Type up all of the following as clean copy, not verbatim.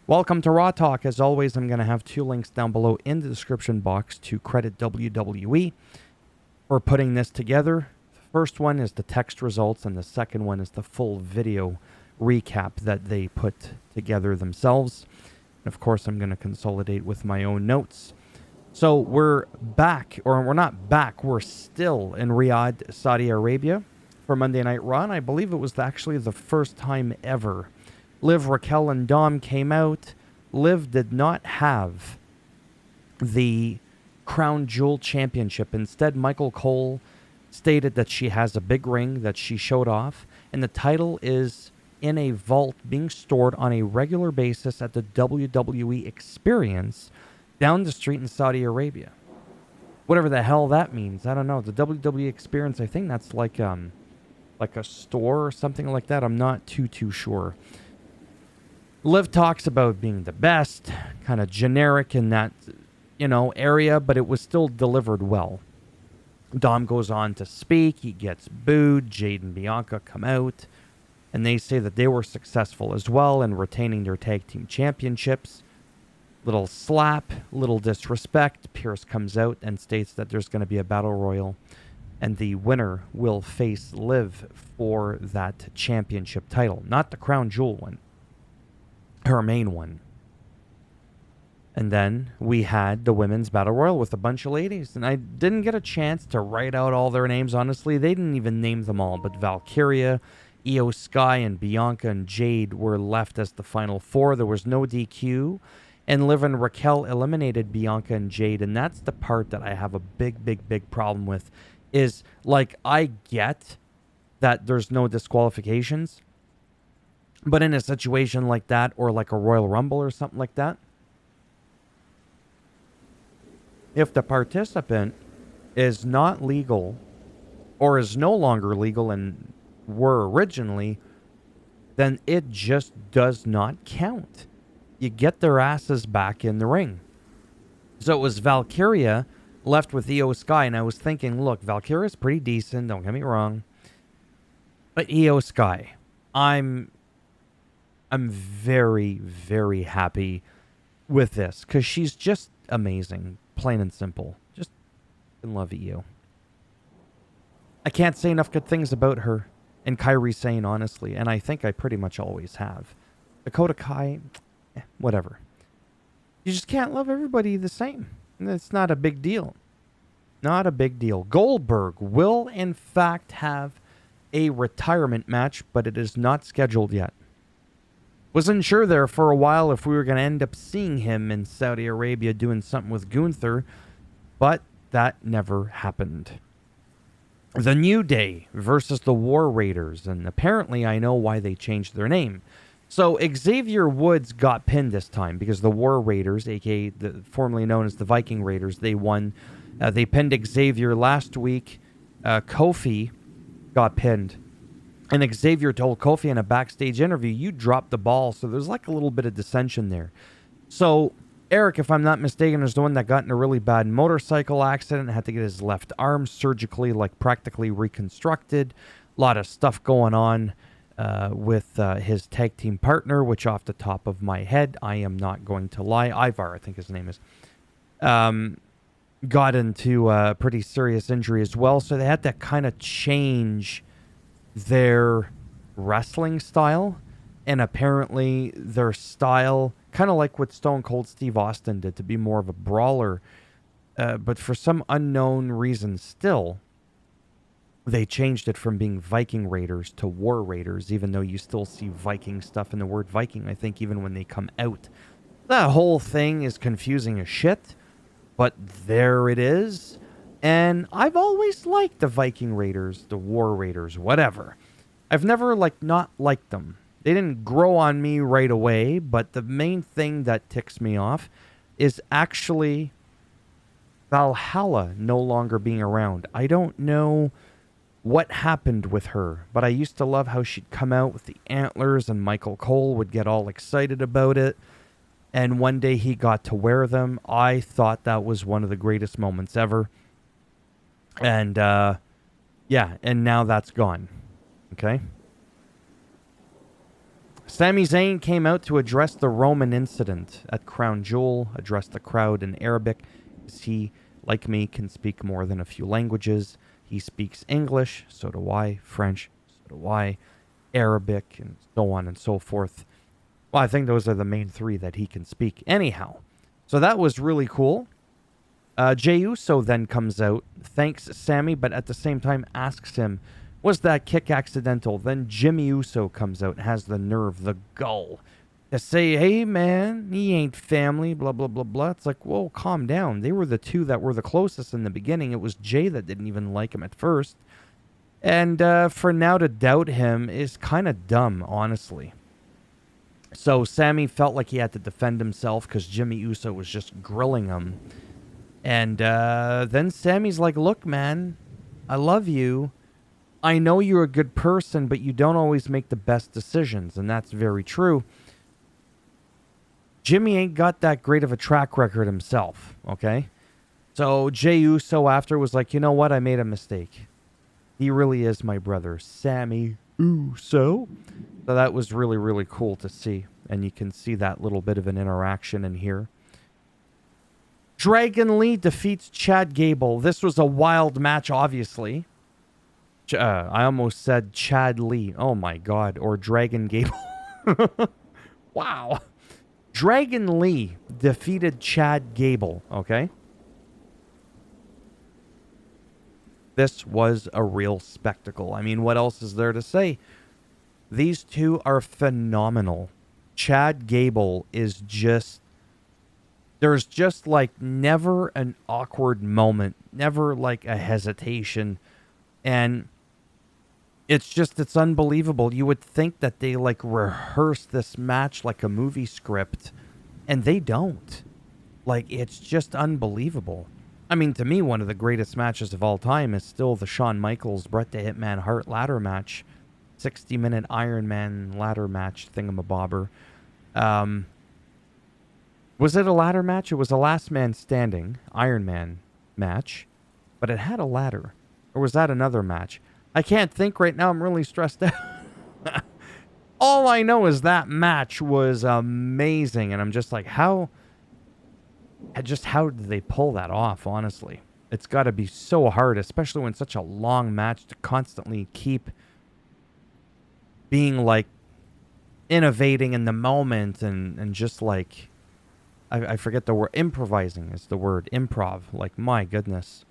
Welcome to Raw Talk. As always, I'm going to have two links down below in the description box to credit WWE for putting this together. The first one is the text results, and the second one is the full video recap that they put together themselves. And of course, I'm going to consolidate with my own notes. So we're back, or we're not back, we're still in Riyadh, Saudi Arabia for Monday Night Raw, and I believe it was actually the first time ever Liv, Raquel, and Dom came out. Liv did not have the Crown Jewel Championship. Instead, Michael Cole stated that she has a big ring that she showed off, and the title is in a vault being stored on a regular basis at the WWE Experience down the street in Saudi Arabia. Whatever the hell that means, I don't know. The WWE Experience, I think that's like a store or something like that. I'm not too sure. Liv talks about being the best, kind of generic in that, area, but it was still delivered well. Dom goes on to speak. He gets booed. Jade and Bianca come out, and they say that they were successful as well in retaining their tag team championships. Little slap, little disrespect. Pierce comes out and states that there's going to be a battle royal, and the winner will face Liv for that championship title, not the Crown Jewel one. Her main one. And then we had the women's battle royal with a bunch of ladies, and I didn't get a chance to write out all their names. Honestly, they didn't even name them all, but Valkyria, Io Sky, and Bianca and Jade were left as the final four. There was no DQ, and Liv and Raquel eliminated Bianca and Jade, and that's the part that I have a big problem with. Is like, I get that there's no disqualifications, but in a situation like that, or like a Royal Rumble or something like that, if the participant is not legal or is no longer legal and were originally, then it just does not count. You get their asses back in the ring. So it was Valkyria left with Io Sky, and I was thinking, look, Valkyria's pretty decent, don't get me wrong, but Io Sky, I'm very happy with this because she's just amazing, plain and simple. Just love Io. I can't say enough good things about her and Kairi Sane, honestly, and I think I pretty much always have. Dakota Kai, whatever. You just can't love everybody the same. It's not a big deal. Not a big deal. Goldberg will, in fact, have a retirement match, but it is not scheduled yet. Wasn't sure there for a while if we were going to end up seeing him in Saudi Arabia doing something with Gunther, but that never happened. The New Day versus the War Raiders, and apparently I know why they changed their name. So Xavier Woods got pinned this time because the War Raiders, aka formerly known as the Viking Raiders, they won. They pinned Xavier last week. Kofi got pinned. And Xavier told Kofi in a backstage interview, you dropped the ball. So there's like a little bit of dissension there. So Eric, if I'm not mistaken, is the one that got in a really bad motorcycle accident, had to get his left arm surgically, like practically reconstructed. A lot of stuff going on with his tag team partner, which off the top of my head, I am not going to lie, Ivar, I think his name is, got into a pretty serious injury as well. So they had to kind of change their wrestling style, and apparently their style, kind of like what Stone Cold Steve Austin did, to be more of a brawler, but for some unknown reason still, they changed it from being Viking Raiders to War Raiders, even though you still see Viking stuff in the word Viking, I think, even when they come out. That whole thing is confusing as shit, but there it is. And I've always liked the Viking Raiders, the War Raiders, whatever. I've never not liked them. They didn't grow on me right away, but the main thing that ticks me off is actually Valhalla no longer being around. I don't know what happened with her, but I used to love how she'd come out with the antlers and Michael Cole would get all excited about it. And one day he got to wear them. I thought that was one of the greatest moments ever. And, and now that's gone. Okay? Sami Zayn came out to address the Roman incident at Crown Jewel, addressed the crowd in Arabic, as he, like me, can speak more than a few languages. He speaks English, so do I, French, so do I, Arabic, and so on and so forth. Well, I think those are the main three that he can speak. Anyhow, so that was really cool. Jey Uso then comes out, thanks Sammy, but at the same time asks him, was that kick accidental? Then Jimmy Uso comes out and has the nerve, the gall, to say, hey man, he ain't family, blah, blah, blah, blah. It's like, whoa, calm down. They were the two that were the closest in the beginning. It was Jay that didn't even like him at first. And for now to doubt him is kind of dumb, honestly. So Sammy felt like he had to defend himself because Jimmy Uso was just grilling him. And then Sammy's like, look, man, I love you. I know you're a good person, but you don't always make the best decisions. And that's very true. Jimmy ain't got that great of a track record himself, okay? So Jey Uso after was like, you know what? I made a mistake. He really is my brother, Sammy Uso. So that was really, really cool to see. And you can see that little bit of an interaction in here. Dragon Lee defeats Chad Gable. This was a wild match, obviously. I almost said Chad Lee. Oh, my God. Or Dragon Gable. Wow. Dragon Lee defeated Chad Gable, okay? This was a real spectacle. I mean, what else is there to say? These two are phenomenal. Chad Gable is just... There's just like never an awkward moment, never like a hesitation. And it's unbelievable. You would think that they like rehearse this match like a movie script, and they don't. Like, it's just unbelievable. I mean, to me, one of the greatest matches of all time is still the Shawn Michaels Bret the Hitman Hart ladder match. 60-minute Iron Man ladder match thingamabobber. Was it a ladder match? It was a last man standing Iron Man match, but it had a ladder. Or was that another match? I can't think right now. I'm really stressed out. All I know is that match was amazing, and I'm just like, how did they pull that off, honestly? It's got to be so hard, especially when such a long match, to constantly keep being like innovating in the moment and just like... I forget the word. Improvising is the word. Improv. Like, my goodness.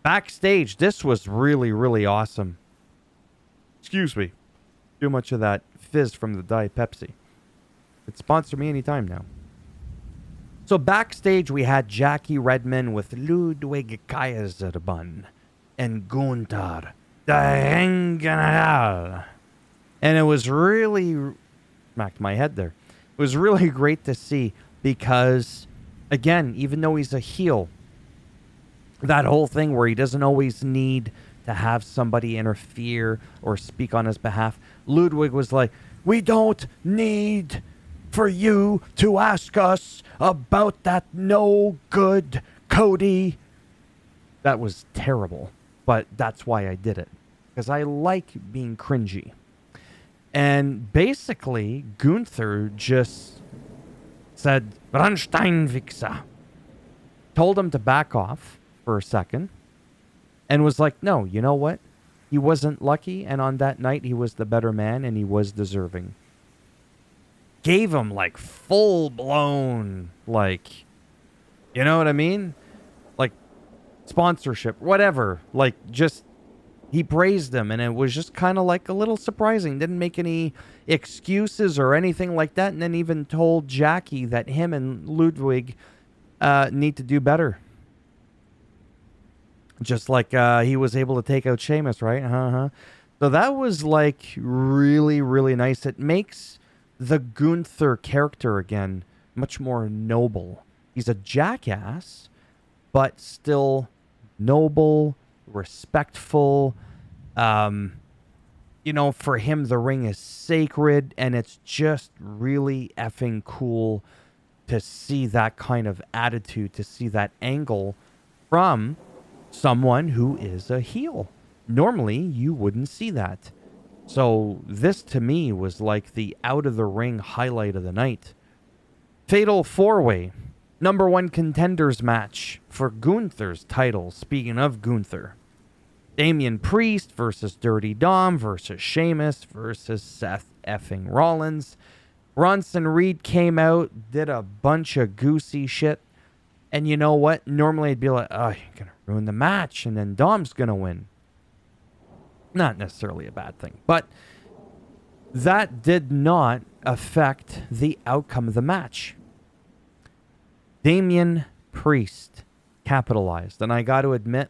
Backstage, this was really, really awesome. Excuse me. Too much of that fizz from the Diet Pepsi. It sponsor me anytime now. So backstage, we had Jackie Redmond with Ludwig Kaiserbun and Gunther the General. And it was really... Smacked my head there. It was really great to see. Because, again, even though he's a heel, that whole thing where he doesn't always need to have somebody interfere or speak on his behalf, Ludwig was like, we don't need for you to ask us about that no good Cody. That was terrible, but that's why I did it. Because I like being cringy. And basically, Gunther just... said, Brandstein Wichser. Told him to back off for a second. And was like, no, you know what? He wasn't lucky, and on that night, he was the better man, and he was deserving. Gave him, like, full-blown, like, you know what I mean? Like, sponsorship, whatever. Like, just... He praised him, and it was just kind of like a little surprising. Didn't make any excuses or anything like that, and then even told Jackie that him and Ludwig need to do better. Just like he was able to take out Sheamus, right? So that was like really, really nice. It makes the Gunther character again much more noble. He's a jackass, but still noble, respectful. You know, for him, the ring is sacred, and it's just really effing cool to see that kind of attitude, to see that angle from someone who is a heel. Normally, you wouldn't see that. So this to me was like the out of the ring highlight of the night. Fatal 4-way. Number 1 contenders match for Gunther's title. Speaking of Gunther. Damian Priest versus Dirty Dom versus Sheamus versus Seth effing Rollins. Bronson Reed came out, did a bunch of goosey shit. And you know what? Normally I'd be like, oh, you're going to ruin the match. And then Dom's going to win. Not necessarily a bad thing. But that did not affect the outcome of the match. Damian Priest capitalized. And I got to admit,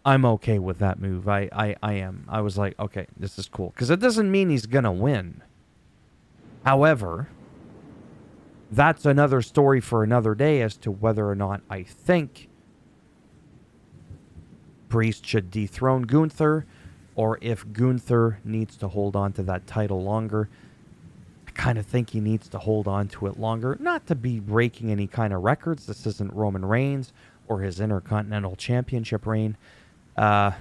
I'm okay with that move. I am. I was like, okay, this is cool. Because it doesn't mean he's going to win. However, that's another story for another day as to whether or not I think Priest should dethrone Gunther, or if Gunther needs to hold on to that title longer. I kind of think he needs to hold on to it longer. Not to be breaking any kind of records. This isn't Roman Reigns or his Intercontinental Championship reign. But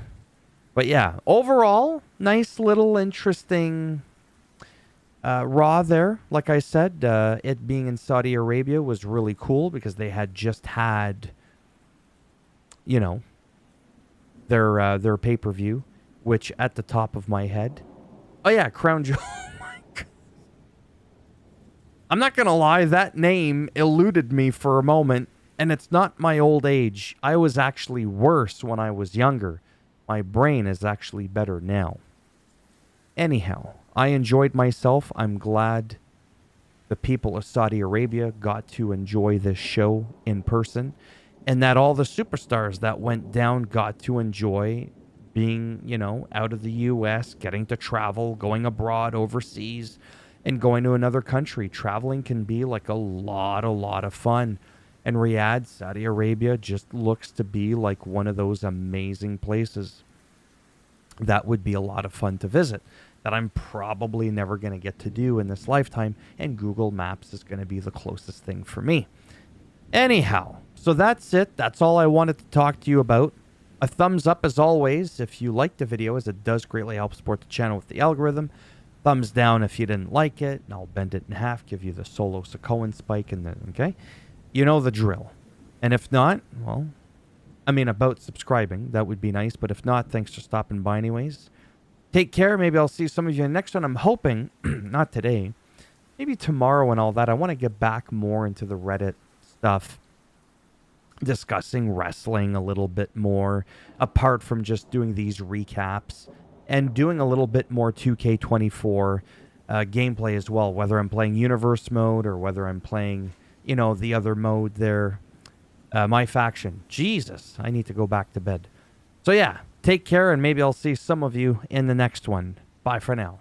yeah, overall, nice little interesting Raw there. Like I said, it being in Saudi Arabia was really cool because they had just had, you know, their pay-per-view, which at the top of my head, oh yeah, Crown Jewel. I'm not gonna lie, that name eluded me for a moment, and it's not my old age. I was actually worse when I was younger. My brain is actually better now. Anyhow, I enjoyed myself. I'm glad the people of Saudi Arabia got to enjoy this show in person, and that all the superstars that went down got to enjoy being, you know, out of the U.S., getting to travel, going abroad, overseas, and going to another country. Traveling can be like a lot of fun. And Riyadh, Saudi Arabia, just looks to be like one of those amazing places that would be a lot of fun to visit, that I'm probably never going to get to do in this lifetime, and Google Maps is going to be the closest thing for me. Anyhow, so that's it. That's all I wanted to talk to you about. A thumbs up as always if you liked the video, as it does greatly help support the channel with the algorithm. Thumbs down if you didn't like it, and I'll bend it in half, give you the Solo Sikoan spike, and then, okay? You know the drill. And if not, well, I mean, about subscribing, that would be nice. But if not, thanks for stopping by anyways. Take care. Maybe I'll see some of you in the next one. I'm hoping, not today, maybe tomorrow and all that. I want to get back more into the Reddit stuff, discussing wrestling a little bit more, apart from just doing these recaps, and doing a little bit more 2K24 gameplay as well, whether I'm playing Universe mode or whether I'm playing, you know, the other mode there. My faction. Jesus, I need to go back to bed. So yeah, take care, and maybe I'll see some of you in the next one. Bye for now.